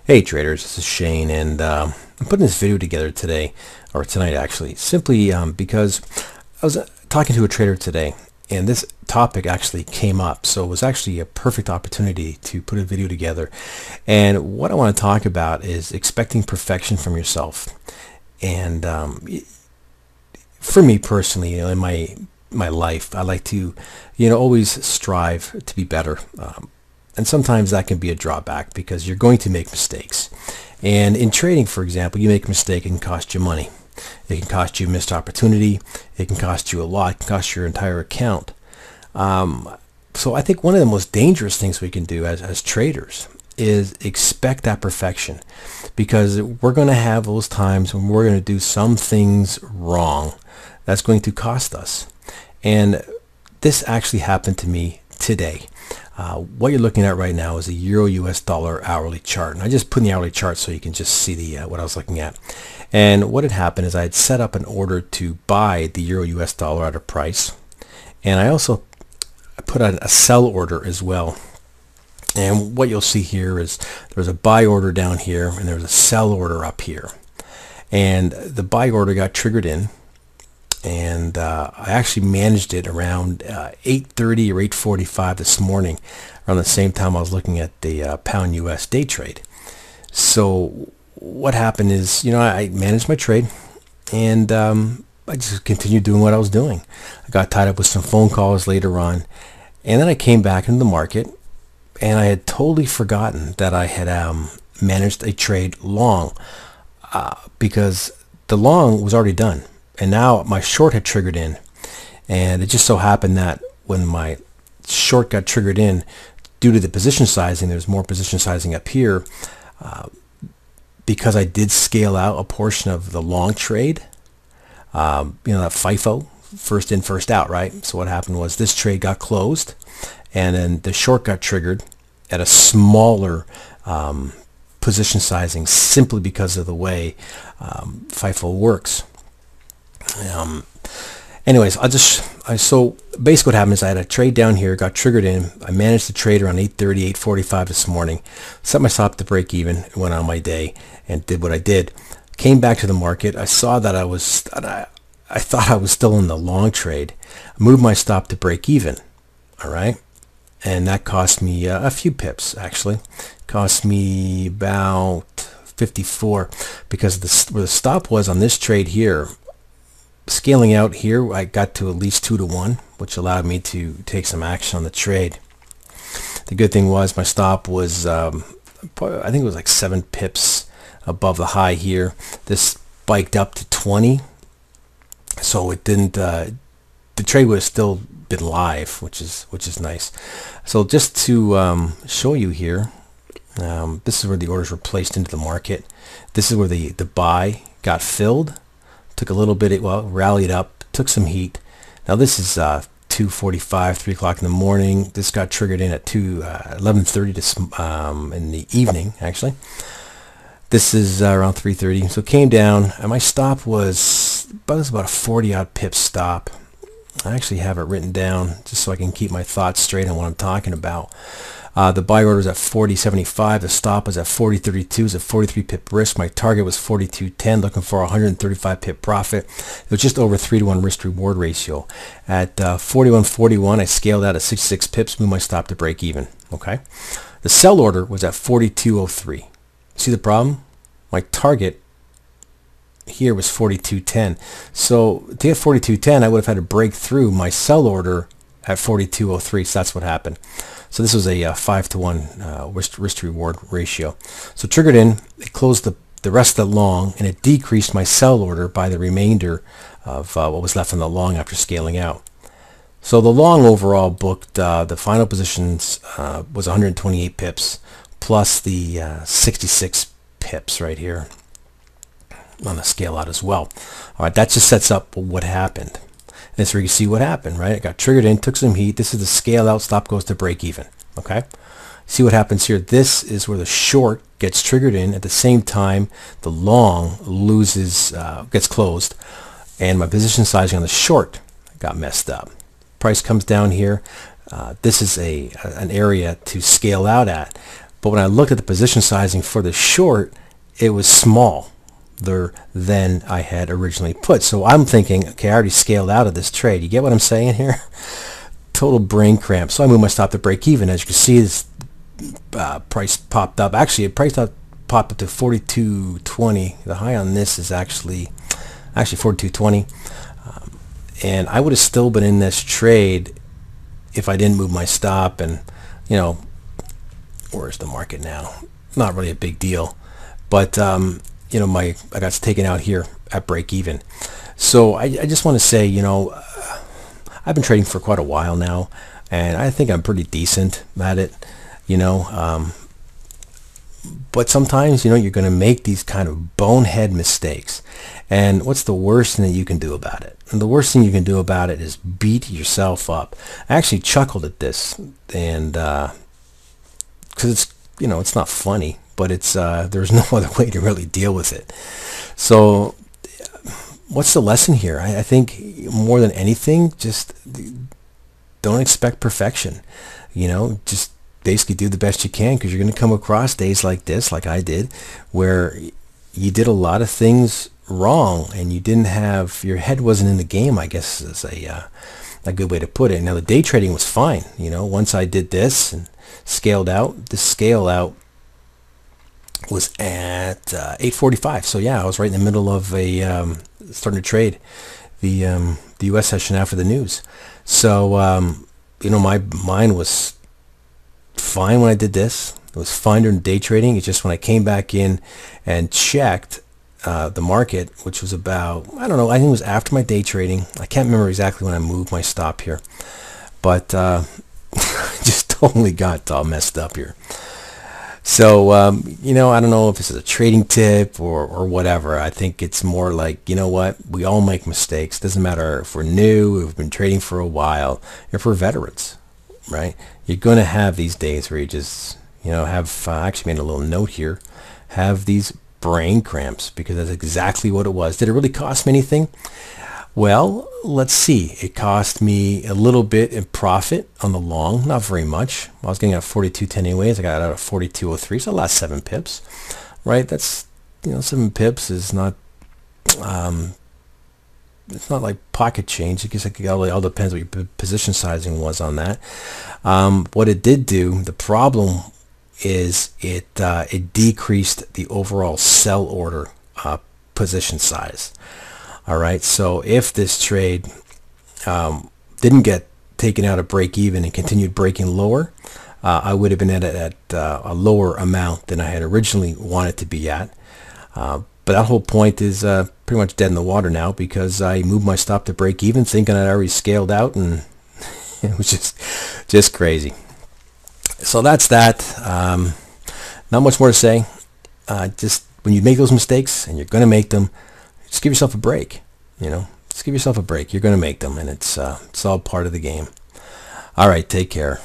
Hey traders, this is Shane, and I'm putting this video together today, or tonight actually, simply because I was talking to a trader today, and this topic actually came up, so it was actually a perfect opportunity to put a video together. And what I want to talk about is expecting perfection from yourself. And for me personally, in my life, I like to, always strive to be better. And sometimes that can be a drawback because you're going to make mistakes. And in trading, for example, you make a mistake, it can cost you money. It can cost you a missed opportunity. It can cost you a lot. It can cost your entire account. So I think one of the most dangerous things we can do as traders is expect that perfection, because we're going to have those times when we're going to do some things wrong that's going to cost us. And this actually happened to me today. What you're looking at right now is a Euro US dollar hourly chart, and I just put in the hourly chart so you can just see the what I was looking at. And what had happened is I had set up an order to buy the Euro US dollar at a price, and I also put on a sell order as well. And what you'll see here is there's a buy order down here and there's a sell order up here, and the buy order got triggered in, and I actually managed it around 8:30 or 8:45 this morning, around the same time I was looking at the pound US day trade. So what happened is, I managed my trade, and I just continued doing what I was doing. I got tied up with some phone calls later on, and then I came back into the market, and I had totally forgotten that I had managed a trade long, because the long was already done. And now my short had triggered in, and it just so happened that when my short got triggered in, due to the position sizing, there's more position sizing up here, because I did scale out a portion of the long trade, that FIFO, first in, first out, right? So what happened was this trade got closed, and then the short got triggered at a smaller position sizing, simply because of the way FIFO works. Anyways, so basically what happened is I had a trade down here, got triggered in. I managed the trade around 8:30, 8:45 this morning, set my stop to break even, went on my day and did what I did. Came back to the market. I saw that I thought I was still in the long trade. I moved my stop to break even. All right. And that cost me a few pips, actually. Cost me about 54, because where the stop was on this trade here, scaling out here, I got to at least 2-to-1, which allowed me to take some action on the trade. The good thing was my stop was, I think it was like 7 pips above the high here. This spiked up to 20, so it didn't. The trade would have still been live, which is nice. So just to show you here, this is where the orders were placed into the market. This is where the buy got filled. Took a little bit, rallied up, took some heat. Now this is 2:45, 3 o'clock in the morning. This got triggered in at 11:30 in the evening, actually. This is around 3:30. So it came down, and my stop was about a 40-odd pip stop. I actually have it written down just so I can keep my thoughts straight on what I'm talking about. The buy order was at 40.75. The stop was at 40.32. It was a 43 pip risk. My target was 42.10, looking for a 135 pip profit. It was just over 3-to-1 risk to reward ratio. At 41.41, I scaled out at 66 pips, moved my stop to break even. Okay. The sell order was at 42.03. See the problem? My target here was 42.10. So to get 42.10, I would have had to break through my sell order at 42.03. So that's what happened. So this was a 5-to-1 risk to reward ratio. So triggered in, it closed the rest of the long, and it decreased my sell order by the remainder of what was left on the long after scaling out. So the long overall booked, the final positions was 128 pips plus the 66 pips right here on the scale out as well. All right, that just sets up what happened. This is where you see what happened, right? It got triggered in, took some heat. This is the scale out, stop goes to break even, okay? See what happens here? This is where the short gets triggered in. At the same time, the long loses, gets closed, and my position sizing on the short got messed up. Price comes down here. This is an area to scale out at. But when I looked at the position sizing for the short, it was smaller than I had originally put. So I'm thinking, okay, I already scaled out of this trade. You get what I'm saying here? Total brain cramp. So I moved my stop to break even. As you can see, this price popped up. Actually, it popped up to 42.20. The high on this is actually 42.20. And I would have still been in this trade if I didn't move my stop. And you know, where's the market now? Not really a big deal, but you know, I got taken out here at break even. So I just want to say, you know, I've been trading for quite a while now, and I think I'm pretty decent at it, you know. But sometimes, you know, you're going to make these kind of bonehead mistakes. And what's the worst thing that you can do about it? And the worst thing you can do about it is beat yourself up. I actually chuckled at this, and because it's, you know, it's not funny, but it's there's no other way to really deal with it. So what's the lesson here? I think more than anything, just don't expect perfection. You know, just basically do the best you can, because you're going to come across days like this, like I did, where you did a lot of things wrong and you didn't have, your head wasn't in the game, I guess is a good way to put it. Now the day trading was fine. You know, once I did this and scaled out, the scale out was at 8:45. So yeah, I was right in the middle of a starting to trade the U.S. session after the news. So you know, my mind was fine when I did this. It was fine during day trading. It's just when I came back in and checked the market, which was about, I don't know, I think it was after my day trading. I can't remember exactly when I moved my stop here, but just totally got all messed up here. So you know, I don't know if this is a trading tip or whatever. I think it's more like, you know what, we all make mistakes. Doesn't matter if we're new, if we've been trading for a while, if we're veterans, right? You're going to have these days where you just, you know, have, I actually made a little note here, have these brain cramps, because that's exactly what it was. Did it really cost me anything? Well, let's see. It cost me a little bit in profit on the long, not very much. I was getting out 42.10 anyways. I got out at 42.03, so I lost 7 pips, right? That's, you know, 7 pips is not, it's not like pocket change. I guess it all depends what your position sizing was on that. What it did do, the problem is it decreased the overall sell order position size. All right, so if this trade didn't get taken out of break even and continued breaking lower, I would have been at a lower amount than I had originally wanted to be at. But that whole point is pretty much dead in the water now, because I moved my stop to break even thinking I'd already scaled out, and it was just crazy. So that's that. Not much more to say. Just when you make those mistakes, and you're going to make them, just give yourself a break. You know, just give yourself a break. You're going to make them, and it's all part of the game. All right, take care.